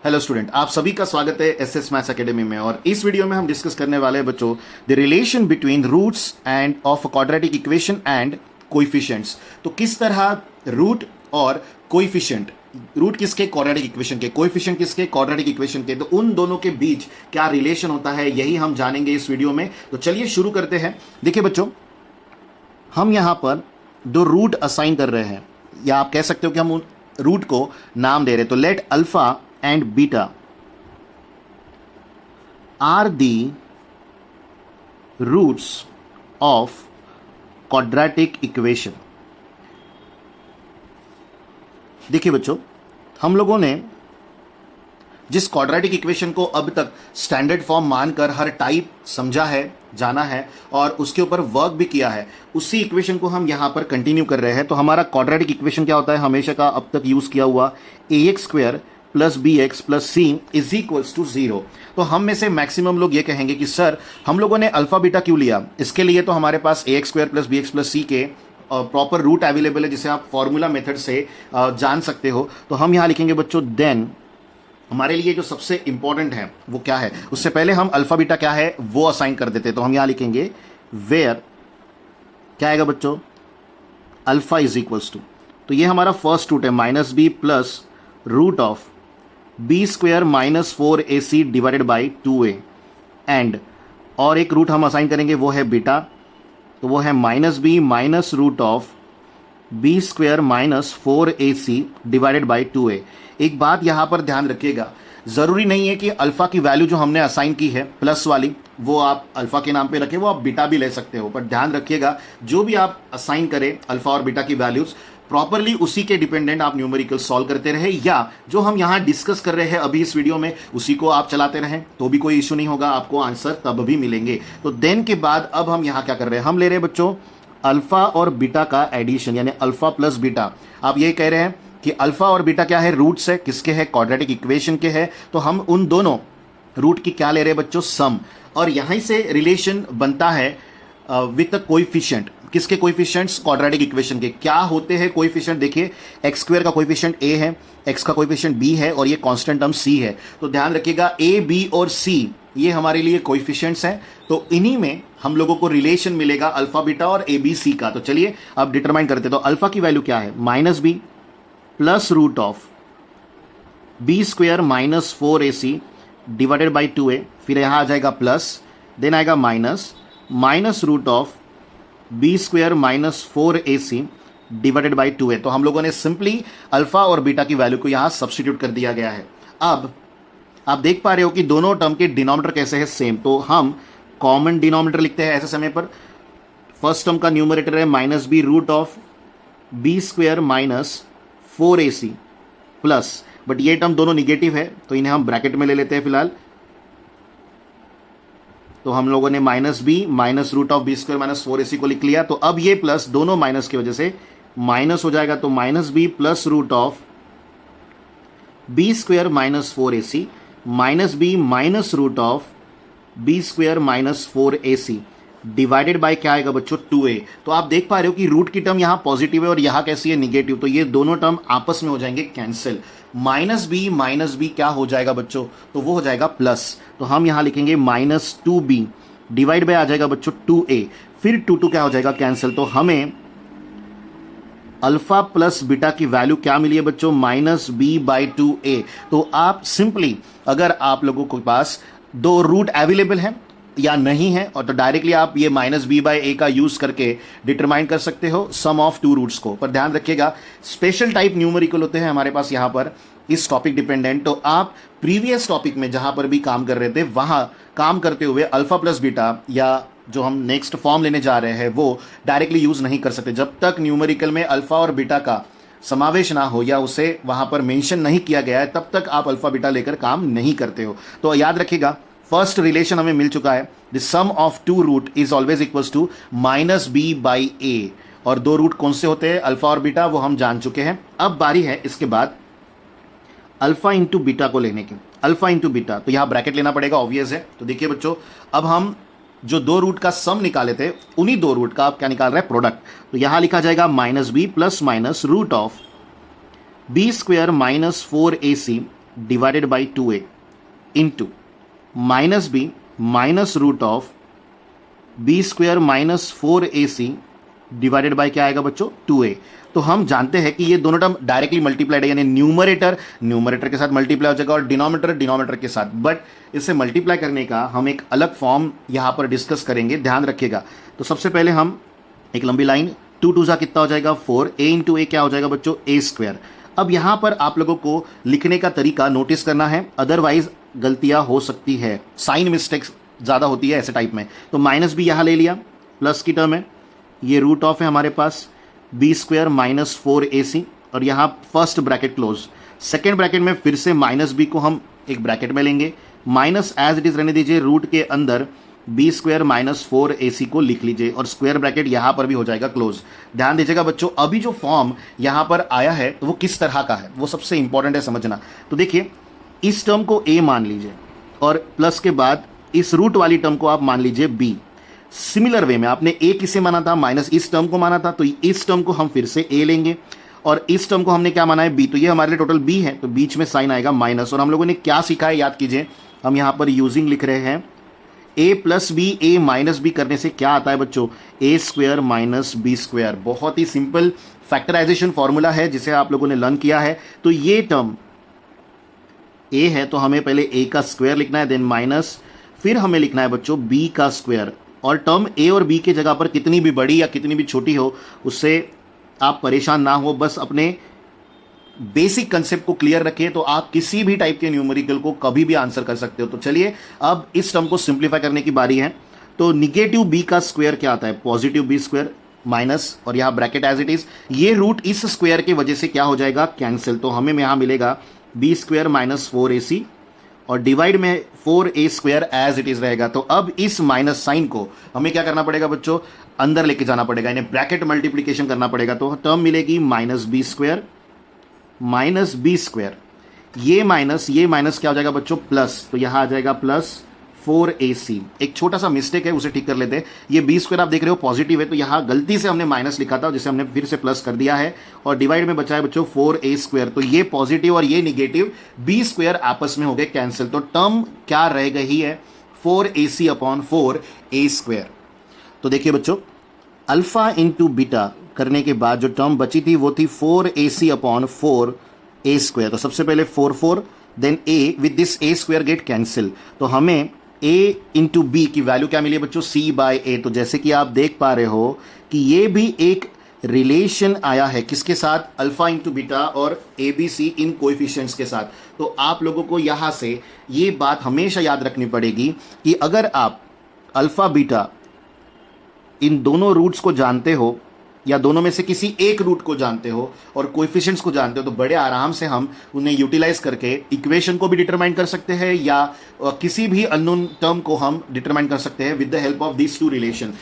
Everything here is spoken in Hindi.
हेलो स्टूडेंट, आप सभी का स्वागत है एसएस मैथ्स एकेडमी में। और इस वीडियो में हम डिस्कस करने वाले हैं बच्चों the relation between roots and of quadratic equation and coefficients. तो किस तरह रूट और कोएफिशिएंट, रूट किसके क्वाड्रेटिक इक्वेशन के, कोएफिशिएंट किसके क्वाड्रेटिक इक्वेशन के, तो उन दोनों के बीच क्या रिलेशन होता है यही हम जानेंगे इस वीडियो में। तो चलिए शुरू करते हैं। देखिए बच्चों, हम यहां पर दो रूट असाइन कर रहे हैं, या आप कह सकते हो कि हम उन रूट को नाम दे रहे हैं। तो let alpha and beta are the roots of quadratic equation। देखिए बच्चों, हम लोगों ने जिस क्वाड्रेटिक इक्वेशन को अब तक स्टैंडर्ड फॉर्म मानकर हर टाइप समझा है, जाना है और उसके ऊपर वर्क भी किया है, उसी इक्वेशन को हम यहां पर कंटिन्यू कर रहे हैं। तो हमारा क्वाड्रेटिक इक्वेशन क्या होता है, हमेशा का अब तक यूज किया हुआ ax² plus B X plus C is equals to 0। तो हम में से मैक्सिमम लोग ये कहेंगे कि सर हम लोगों ने अल्फा बीटा क्यों लिया, इसके लिए तो हमारे पास ax² plus B X plus C के प्रॉपर रूट अवेलेबल है, जिसे आप फॉर्मूला मेथड से जान सकते हो। तो हम यहाँ लिखेंगे बच्चों, देन हमारे लिए जो सबसे इंपॉर्टेंट है वो क्या है, उससे पहले हम अल्फा बीटा क्या है वो असाइन कर देते। तो हम यहाँ लिखेंगे वेयर क्या आएगा बच्चों, अल्फा इज इक्वल्स टू, तो ये हमारा फर्स्ट रूट है minus B plus root of b² minus 4ac divided by 2a। And और एक रूट हम असाइन करेंगे वो है बीटा, तो वो है minus B minus root of b² minus 4ac divided by 2a। एक बात यहां पर ध्यान रखिएगा, जरूरी नहीं है कि अल्फा की वैल्यू जो हमने असाइन की है प्लस वाली वो आप अल्फा के नाम पे रखें, वो आप बीटा भी ले सकते हो। पर ध्यान रखिएगा जो भी आप असाइन करें अल्फा और बीटा की वैल्यूज प्रॉपरली उसी के डिपेंडेंट आप न्यूमेरिकल सॉल्व करते रहे, या जो हम यहां डिस्कस कर रहे हैं अभी इस वीडियो में उसी को आप चलाते रहें तो भी कोई इश्यू नहीं होगा, आपको आंसर तब भी मिलेंगे। तो देन के बाद अब हम यहां क्या कर रहे हैं, हम ले रहे हैं बच्चों अल्फा और बीटा का एडिशन, यानी अल्फा प्लस बीटा। आप ये कह रहे हैं कि अल्फा और बीटा क्या है, रूट्स है, किसके है, क्वाड्रेटिक इक्वेशन के है। तो हम उन दोनों रूट की क्या ले रहे हैं बच्चों, सम। और यहीं से रिलेशन बनता है विद द कोएफिशिएंट, किसके कोएफिशिएंट्स, क्वाड्रेटिक इक्वेशन के। क्या होते हैं कोएफिशिएंट, देखिए x² का कोएफिशिएंट a है, x का कोएफिशिएंट b है और ये कांस्टेंट टर्म c है। तो ध्यान रखिएगा a, b और c ये हमारे लिए कोएफिशिएंट्स हैं। तो इन्हीं में हम लोगों को रिलेशन मिलेगा अल्फा बीटा और a b c का। तो चलिए अब डिटरमाइन करते हैं। तो अल्फा की वैल्यू क्या है, minus B plus root of b² minus 4ac divided by 2a, फिर यहां आ जाएगा प्लस, देन आएगा minus root of b² minus 4ac divided by 2a। तो हम लोगों ने सिंपली अल्फा और बीटा की वैल्यू को यहां सब्स्टिट्यूट कर दिया गया है। अब आप देख पा रहे हो कि दोनों टर्म के डिनोमिनेटर कैसे है, सेम। तो हम कॉमन डिनोमिनेटर लिखते हैं ऐसे समय पर। फर्स्ट टर्म का न्यूमरेटर है minus B root of b² minus 4ac plus, but ये टर्म दोनों निगेटिव है तो इन्हें हम ब्रैकेट में ले लेते हैं फिलहाल। तो हम लोगों ने minus B minus root of b² minus 4ac को लिख लिया। तो अब ये प्लस दोनों माइनस की वजह से माइनस हो जाएगा, तो minus B plus root of b² minus 4ac minus B minus root of b² minus 4ac divided by क्या आएगा बच्चों, 2a। तो आप देख पा रहे हो कि रूट की टर्म यहां पॉजिटिव है और यहां कैसी है, निगेटिव। तो ये दोनों टर्म आपस में हो जाएंगे कैंसिल। माइनस बी क्या हो जाएगा बच्चों, तो वो हो जाएगा प्लस। तो हम यहां लिखेंगे माइनस 2b डिवाइड बाय आ जाएगा बच्चों 2a, फिर 2 क्या हो जाएगा, कैंसिल। तो हमें अल्फा प्लस बीटा की वैल्यू क्या मिली है बच्चों, माइनस बी बाई 2a। तो आप सिंपली, अगर आप लोगों के पास दो रूट अवेलेबल हैं या नहीं है, और तो डायरेक्टली आप ये माइनस बी बाई ए का यूज करके डिटरमाइन कर सकते हो सम ऑफ टू रूट्स को। पर ध्यान रखिएगा स्पेशल टाइप न्यूमेरिकल होते हैं हमारे पास यहाँ पर इस टॉपिक डिपेंडेंट। तो आप प्रीवियस टॉपिक में जहां पर भी काम कर रहे थे वहां काम करते हुए अल्फा प्लस बीटा या जो हम नेक्स्ट फॉर्म लेने जा रहे हैं वो डायरेक्टली यूज नहीं कर सकते जब तक न्यूमेरिकल में अल्फा और बीटा का समावेश ना हो या उसे वहां पर मेंशन नहीं किया गया है, तब तक आप अल्फा बीटा लेकर काम नहीं करते हो। तो याद रखिएगा फर्स्ट रिलेशन हमें मिल चुका है, the sum of two root is always equals to minus B by A. और दो रूट कौन से होते हैं, अल्फा और बीटा, वो हम जान चुके हैं। अब बारी है इसके बाद अल्फा इंटू बीटा को लेने की। अल्फा इंटू बीटा, तो यहां ब्रैकेट लेना पड़ेगा, ऑब्वियस है। तो देखिए बच्चों, अब हम जो दो रूट का सम निकाले थे उन्हीं दो रूट का आप क्या निकाल रहे हैं, प्रोडक्ट। तो यहां लिखा जाएगा minus B plus minus root of b² minus 4ac divided by 2a into minus B minus root of B square minus 4ac divided by क्या आएगा बच्चों 2a। तो हम जानते हैं कि ये दोनों टर्म डायरेक्टली मल्टीप्लाइड है, यानी न्यूमरेटर के साथ मल्टीप्लाई हो जाएगा और डिनोमिनेटर के साथ। बट इसे मल्टीप्लाई करने का हम एक अलग फॉर्म यहां पर डिस्कस करेंगे, ध्यान रखिएगा। तो सबसे पहले हम एक लंबी लाइन 2 2 कितना हो जाएगा 4, a इंटू ए क्या हो जाएगा बच्चों a स्क्वायर। अब यहां पर आप लोगों को लिखने का तरीका नोटिस करना है, अदरवाइज गलतियां हो सकती है, साइन मिस्टेक्स ज्यादा होती है ऐसे टाइप में। तो माइनस भी यहां ले लिया, प्लस की टर्म है, ये रूट ऑफ है हमारे पास बी स्क्वायर माइनस 4ac और यहाँ first bracket close. Second bracket में फिर से माइनस बी को हम एक ब्रैकेट में लेंगे, माइनस एज इट इज रहने दीजिए, रूट के अंदर बी स्क्वायर माइनस 4ac को लिख लीजिए और स्क्वायर ब्रैकेट यहां पर भी हो जाएगा क्लोज। ध्यान दीजिएगा बच्चों, अभी जो फॉर्म यहां पर आया है तो वो किस तरह का है, वो सबसे इंपॉर्टेंट है समझना। तो देखिए, इस टर्म को a मान लीजिए और प्लस के बाद इस रूट वाली टर्म को आप मान लीजिए b। सिमिलर वे में आपने a किसे माना था, माइनस इस टर्म को माना था, तो इस टर्म को हम फिर से a लेंगे और इस टर्म को हमने क्या माना है b। तो ये हमारे लिए टोटल b है, तो बीच में साइन आएगा माइनस। और हम लोगों ने क्या सीखा है याद कीजिए, हम यहां पर यूजिंग लिख रहे हैं a plus B a minus B करने से क्या आता है बच्चों a square minus B square. बहुत ही सिंपल फैक्टराइजेशन फॉर्मूला है जिसे आप लोगों ने लर्न किया है। तो ये टर्म a है तो हमें पहले a का स्क्वायर लिखना है, देन माइनस, फिर हमें लिखना है बच्चों b का स्क्वायर। और टर्म a और b के जगह पर कितनी भी बड़ी या कितनी भी छोटी हो उससे आप परेशान ना हो, बस अपने बेसिक कंसेप्ट को क्लियर रखिए तो आप किसी भी टाइप के न्यूमेरिकल को कभी भी आंसर कर सकते हो। तो चलिए अब इस टर्म को सिंप्लीफाई करने की बारी है। तो निगेटिव b का स्क्वायर क्या आता है, पॉजिटिव b स्क्वायर माइनस, और यहां ब्रैकेट एज इट इज, ये रूट इस स्क्वायर की वजह से क्या हो जाएगा कैंसिल। तो हमें यहां मिलेगा b स्क्वायर माइनस 4ac और डिवाइड में 4a square as it is रहेगा। तो अब इस माइनस साइन को हमें क्या करना पड़ेगा बच्चों, अंदर लेके जाना पड़ेगा, यानी ब्रैकेट मल्टीप्लीकेशन करना पड़ेगा। तो टर्म मिलेगी minus b square minus b square, ये माइनस क्या हो जाएगा बच्चों प्लस, तो यहां आ जाएगा प्लस 4ac। एक छोटा सा मिस्टेक है उसे ठीक कर लेते हैं, ये b स्क्वायर आप देख रहे हो पॉजिटिव है तो यहां गलती से हमने माइनस लिखा था जिसे हमने फिर से प्लस कर दिया है और डिवाइड में बचा है बच्चों 4a स्क्वायर। तो ये पॉजिटिव और ये निगेटिव b स्क्वायर आपस में हो गए कैंसिल। तो टर्म क्या रह गई है 4ac अपॉन 4a स्क्वायर। तो देखिए बच्चों, अल्फा इंटू बीटा करने के बाद जो टर्म बची थी वो थी 4ac अपॉन 4a स्क्वायर। तो सबसे पहले 4 then a with this a square get cancel. तो हमें a इंटू बी की वैल्यू क्या मिली है बच्चों c बाय a। तो जैसे कि आप देख पा रहे हो कि ये भी एक रिलेशन आया है किसके साथ, अल्फा इंटू बीटा और ABC इन कोएफिशिएंट्स के साथ। तो आप लोगों को यहां से ये बात हमेशा याद रखनी पड़ेगी कि अगर आप अल्फा बीटा इन दोनों रूट्स को जानते हो या दोनों में से किसी एक रूट को जानते हो और कोएफिशिएंट्स को जानते हो तो बड़े आराम से हम उन्हें यूटिलाइज करके इक्वेशन को भी डिटरमाइन कर सकते हैं या किसी भी अननोन टर्म को हम डिटरमाइन कर सकते हैं with the help of this two relation.